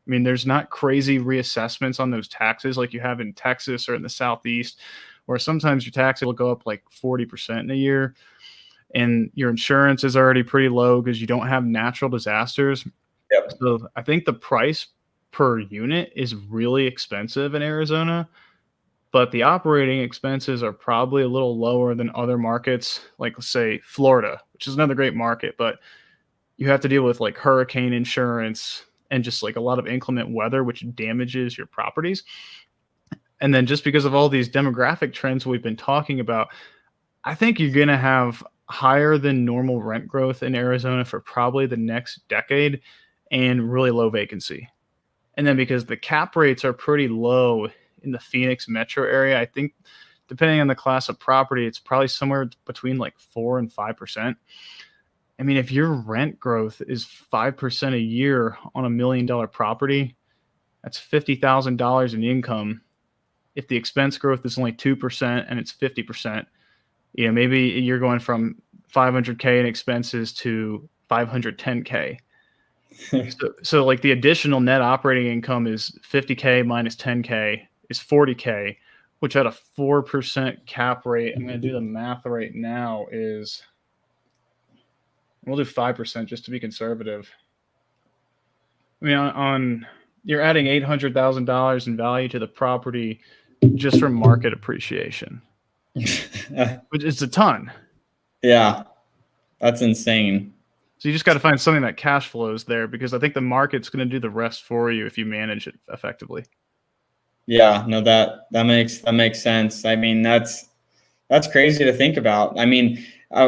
mean, there's not crazy reassessments on those taxes like you have in Texas or in the Southeast, where sometimes your tax will go up like 40% in a year. And your insurance is already pretty low because you don't have natural disasters. Yep. So I think the price per unit is really expensive in Arizona, but the operating expenses are probably a little lower than other markets, like let's say Florida, which is another great market, but you have to deal with like hurricane insurance and just like a lot of inclement weather, which damages your properties. And then just because of all these demographic trends we've been talking about, I think you're going to have higher than normal rent growth in Arizona for probably the next decade and really low vacancy. And then because the cap rates are pretty low in the Phoenix metro area, I think depending on the class of property, it's probably somewhere between like 4 and 5%. I mean, if your rent growth is 5% a year on $1 million property, that's $50,000 in income. If the expense growth is only 2% and it's 50%, maybe you're going from 500K in expenses to 510K. so like the additional net operating income is 50K minus 10K is 40K, which at a 4% cap rate, I'm going to do the math right now, we'll do 5% just to be conservative. I mean, you're adding $800,000 in value to the property just from market appreciation, which is a ton. Yeah, that's insane. So you just got to find something that cash flows there, because I think the market's going to do the rest for you if you manage it effectively. Yeah, no, that makes sense. I mean, that's crazy to think about. I mean,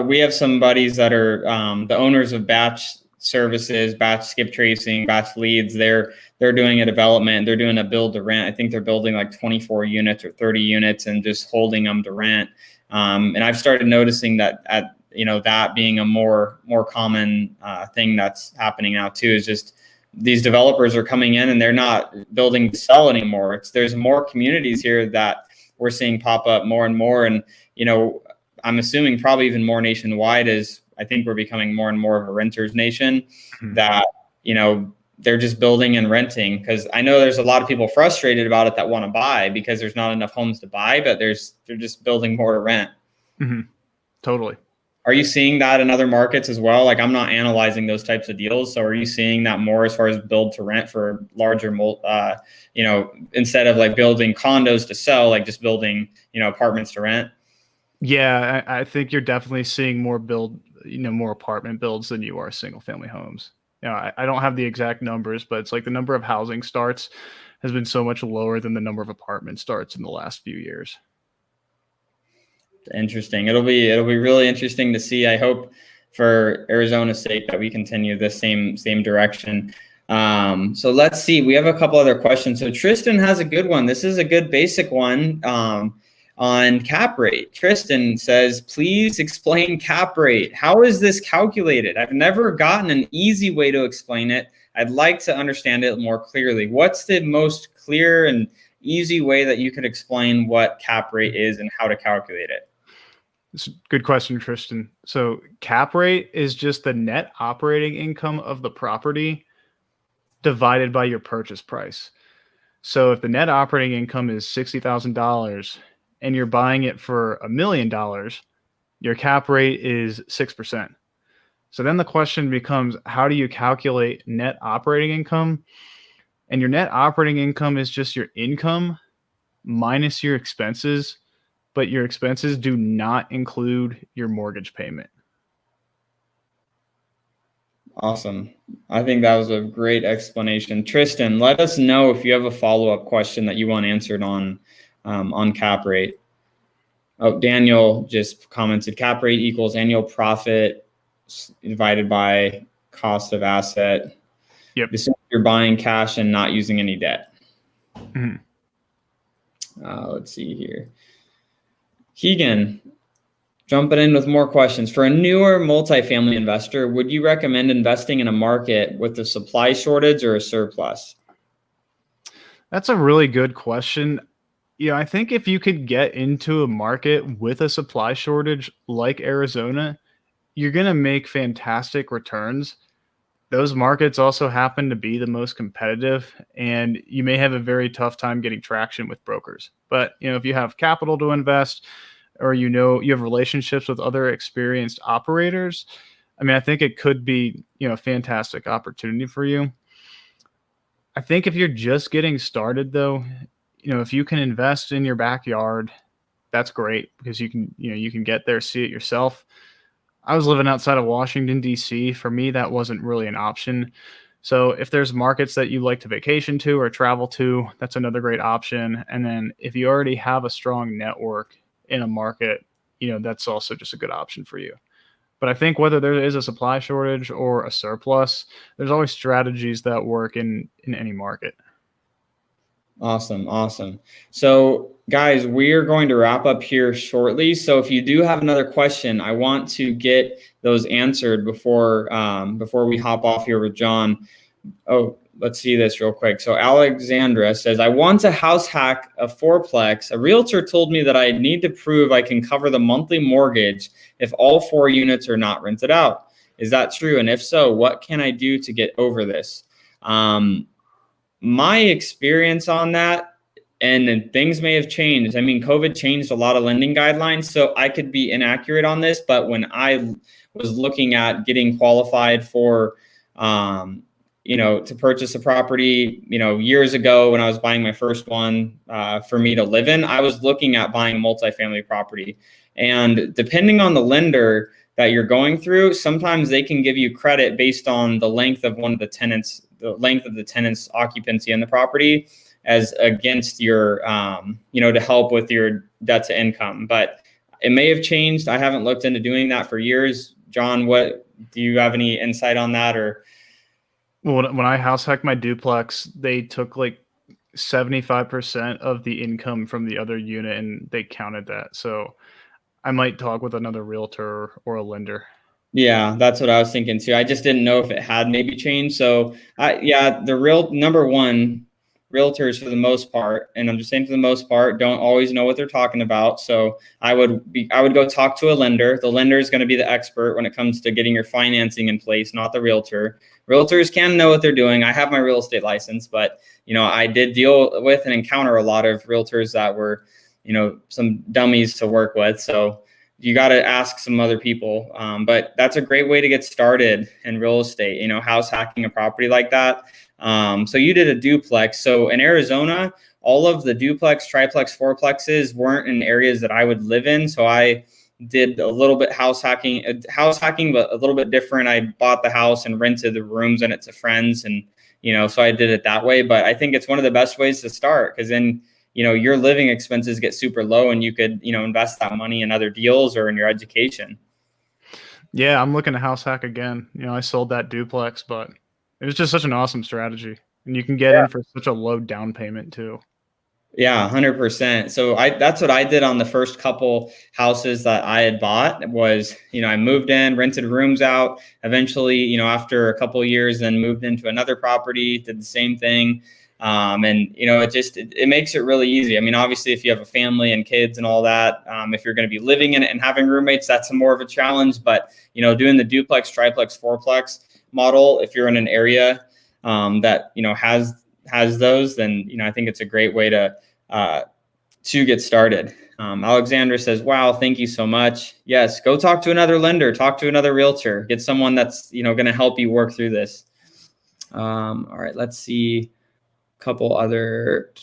we have some buddies that are the owners of batch services, batch skip tracing, batch leads. They're doing a development. They're doing a build to rent. I think they're building like 24 units or 30 units and just holding them to rent. And I've started noticing that that being a more common thing that's happening now too, is just these developers are coming in and they're not building to sell anymore. There's more communities here that we're seeing pop up more and more. And, I'm assuming probably even more nationwide, as I think we're becoming more and more of a renters nation, that, they're just building and renting. Because I know there's a lot of people frustrated about it that want to buy because there's not enough homes to buy, but they're just building more to rent. Mm-hmm. Totally. Are you seeing that in other markets as well? Like, I'm not analyzing those types of deals. So are you seeing that more as far as build to rent for larger, instead of like building condos to sell, like just building, apartments to rent? Yeah, I think you're definitely seeing more more apartment builds than you are single family homes. I don't have the exact numbers, but it's like the number of housing starts has been so much lower than the number of apartment starts in the last few years. Interesting. It'll be really interesting to see. I hope for Arizona's sake that we continue the same direction. So let's see. We have a couple other questions. So Tristan has a good one. This is a good basic one on cap rate. Tristan says, please explain cap rate. How is this calculated? I've never gotten an easy way to explain it. I'd like to understand it more clearly. What's the most clear and easy way that you could explain what cap rate is and how to calculate it? It's a good question, Tristan. So cap rate is just the net operating income of the property divided by your purchase price. So if the net operating income is $60,000 and you're buying it for $1 million, your cap rate is 6%. So then the question becomes, how do you calculate net operating income? And your net operating income is just your income minus your expenses, but your expenses do not include your mortgage payment. Awesome. I think that was a great explanation. Tristan, let us know if you have a follow-up question that you want answered on cap rate. Oh, Daniel just commented cap rate equals annual profit divided by cost of asset. Yep. This is you're buying cash and not using any debt. Mm-hmm. Let's see here. Keegan, jumping in with more questions. For a newer multifamily investor, would you recommend investing in a market with a supply shortage or a surplus? That's a really good question. I think if you could get into a market with a supply shortage like Arizona, you're going to make fantastic returns. Those markets also happen to be the most competitive, and you may have a very tough time getting traction with brokers. But, if you have capital to invest, or you have relationships with other experienced operators, I think it could be, a fantastic opportunity for you. I think if you're just getting started though, if you can invest in your backyard, that's great because you can get there, see it yourself. I was living outside of Washington, D.C. For me, that wasn't really an option. So if there's markets that you like to vacation to or travel to, that's another great option. And then if you already have a strong network in a market, that's also just a good option for you. But I think whether there is a supply shortage or a surplus, there's always strategies that work in any market. Awesome. So guys, we are going to wrap up here shortly. So if you do have another question, I want to get those answered before we hop off here with John. Oh, let's see this real quick. So Alexandra says, I want to house hack a fourplex. A realtor told me that I need to prove I can cover the monthly mortgage if all 4 units are not rented out. Is that true? And if so, what can I do to get over this? My experience on that, and things may have changed. COVID changed a lot of lending guidelines, so I could be inaccurate on this, but when I was looking at getting qualified for, to purchase a property, years ago when I was buying my first one for me to live in, I was looking at buying a multifamily property. And depending on the lender that you're going through, sometimes they can give you credit based on the length of one of the tenants, the length of the tenant's occupancy in the property as against your, to help with your debt to income. But it may have changed. I haven't looked into doing that for years. John, what do you have any insight on that? Or well, when I house hacked my duplex, they took like 75% of the income from the other unit and they counted that. So I might talk with another realtor or a lender. Yeah, that's what I was thinking too. I just didn't know if it had maybe changed. So the real number one, realtors for the most part, and I'm just saying for the most part, don't always know what they're talking about. So I would go talk to a lender. The lender is going to be the expert when it comes to getting your financing in place, not the realtor. Realtors can know what they're doing. I have my real estate license, but I did deal with and encounter a lot of realtors that were, some dummies to work with. So you got to ask some other people. But that's a great way to get started in real estate, house hacking a property like that. So you did a duplex. So in Arizona, all of the duplex, triplex, fourplexes weren't in areas that I would live in. So I did a little bit house hacking, but a little bit different. I bought the house and rented the rooms in it to friends. And, so I did it that way. But I think it's one of the best ways to start because then your living expenses get super low and you could, invest that money in other deals or in your education. Yeah, I'm looking to house hack again. I sold that duplex, but it was just such an awesome strategy. And you can get in for such a low down payment too. Yeah, 100%. So that's what I did on the first couple houses that I had bought was, I moved in, rented rooms out, eventually, after a couple of years, then moved into another property, did the same thing. And it makes it really easy. Obviously if you have a family and kids and all that, if you're going to be living in it and having roommates, that's more of a challenge, but doing the duplex, triplex, fourplex model, if you're in an area, that, has those, then, I think it's a great way to get started. Alexandra says, wow, thank you so much. Yes. Go talk to another lender, talk to another realtor, get someone that's, going to help you work through this. All right, let's see. Couple other.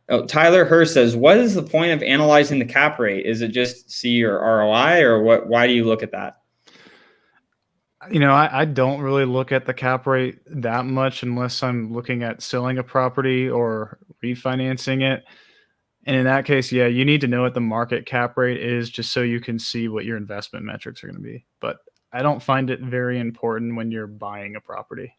Oh, Tyler Hurst says, what is the point of analyzing the cap rate? Is it just see your ROI or what? Why do you look at that? I don't really look at the cap rate that much unless I'm looking at selling a property or refinancing it. And in that case, yeah, you need to know what the market cap rate is just so you can see what your investment metrics are going to be. But I don't find it very important when you're buying a property.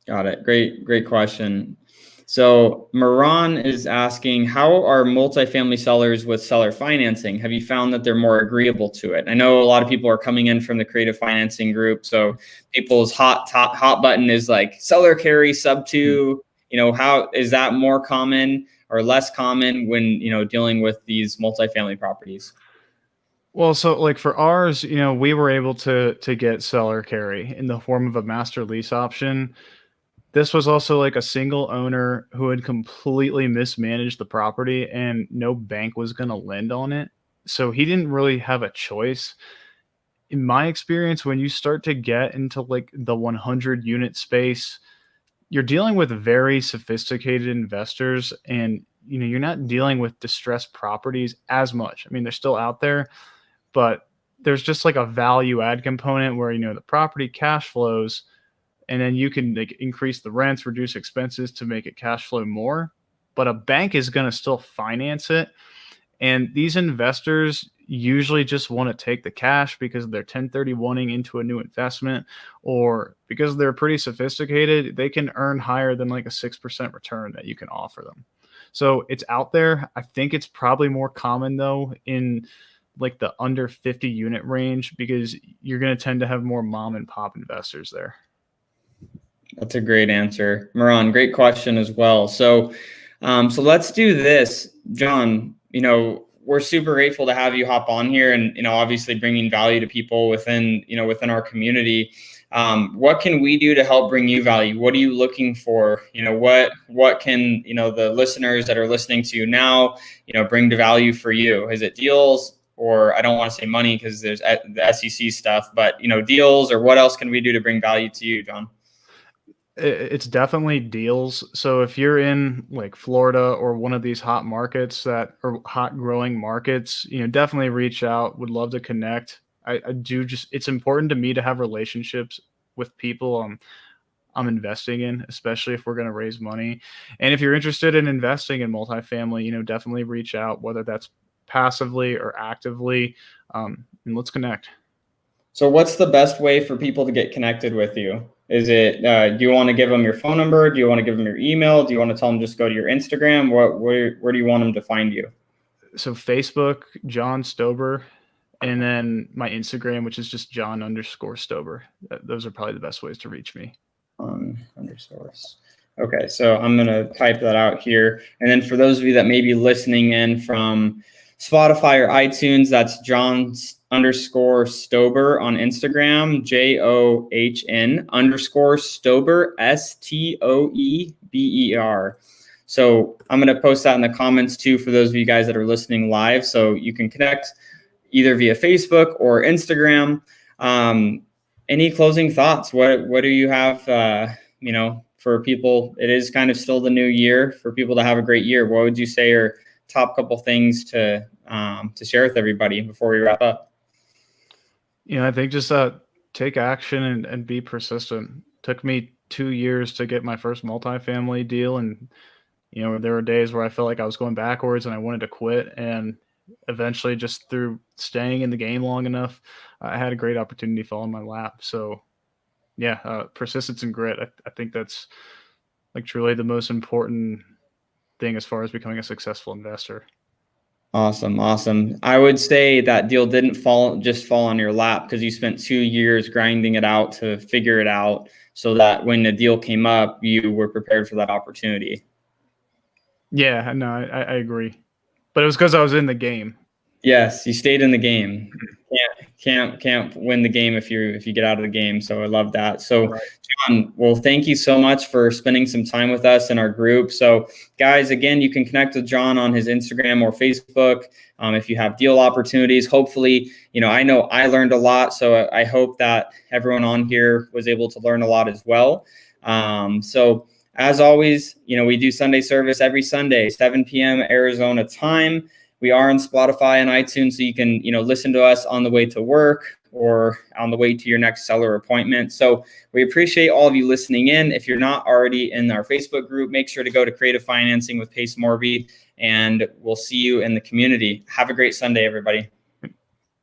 Got it. Great question. So Moran is asking, how are multifamily sellers with seller financing? Have you found that they're more agreeable to it? I know a lot of people are coming in from the creative financing group. So people's hot button is like seller carry sub two. How is that more common or less common when, dealing with these multifamily properties? Well, so like for ours, we were able to get seller carry in the form of a master lease option. This was also like a single owner who had completely mismanaged the property and no bank was going to lend on it. So he didn't really have a choice. In my experience, when you start to get into like the 100 unit space, you're dealing with very sophisticated investors and you're not dealing with distressed properties as much. I mean, they're still out there, but there's just like a value add component where the property cash flows and then you can like increase the rents, reduce expenses to make it cash flow more. But a bank is going to still finance it. And these investors usually just want to take the cash because they're 1031ing into a new investment, or because they're pretty sophisticated, they can earn higher than like a 6% return that you can offer them. So it's out there. I think it's probably more common though in like the under 50 unit range because you're going to tend to have more mom and pop investors there. That's a great answer, Moran. Great question as well. So let's do this, John. We're super grateful to have you hop on here, and obviously bringing value to people within our community. What can we do to help bring you value? What are you looking for? What can the listeners that are listening to you now bring to value for you? Is it deals? Or I don't want to say money because there's the SEC stuff, but deals, or what else can we do to bring value to you, John? It's definitely deals. So if you're in like Florida or one of these hot markets that are hot growing markets, definitely reach out. Would love to connect. I do it's important to me to have relationships with people I'm investing in, especially if we're going to raise money. And if you're interested in investing in multifamily, definitely reach out, whether that's passively or actively, and let's connect. So what's the best way for people to get connected with you? Is it, do you want to give them your phone number? Do you want to give them your email? Do you want to tell them just go to your Instagram? Where do you want them to find you? So Facebook, John Stoeber, and then my Instagram, which is just John_Stoeber. Those are probably the best ways to reach me. Underscores. Okay, so I'm going to type that out here. And then for those of you that may be listening in from Spotify or iTunes, that's John_Stoeber on Instagram, JOHN_Stoeber, STOEBER. So I'm going to post that in the comments too for those of you guys that are listening live. So you can connect either via Facebook or Instagram. Any closing thoughts? What do you have, for people? It is kind of still the new year for people to have a great year. What would you say are top couple things to share with everybody before we wrap up? I think just take action and be persistent. Took me 2 years to get my first multifamily deal. And, there were days where I felt like I was going backwards and I wanted to quit. And eventually, just through staying in the game long enough, I had a great opportunity fall in my lap. So yeah, persistence and grit. I think that's like truly the most important thing as far as becoming a successful investor. Awesome. I would say that deal didn't fall on your lap because you spent 2 years grinding it out to figure it out so that when the deal came up, you were prepared for that opportunity. Yeah, no, I agree. But it was because I was in the game. Yes, you stayed in the game. Can't win the game if you get out of the game. So I love that. So right. John, well, thank you so much for spending some time with us in our group. So guys, again, you can connect with John on his Instagram or Facebook if you have deal opportunities. Hopefully, I know I learned a lot. So I hope that everyone on here was able to learn a lot as well. So as always, we do Sunday service every Sunday, 7 p.m. Arizona time. We are on Spotify and iTunes, so you can, listen to us on the way to work, or on the way to your next seller appointment. So we appreciate all of you listening in. If you're not already in our Facebook group, make sure to go to Creative Financing with Pace Morby, and we'll see you in the community. Have a great Sunday, everybody.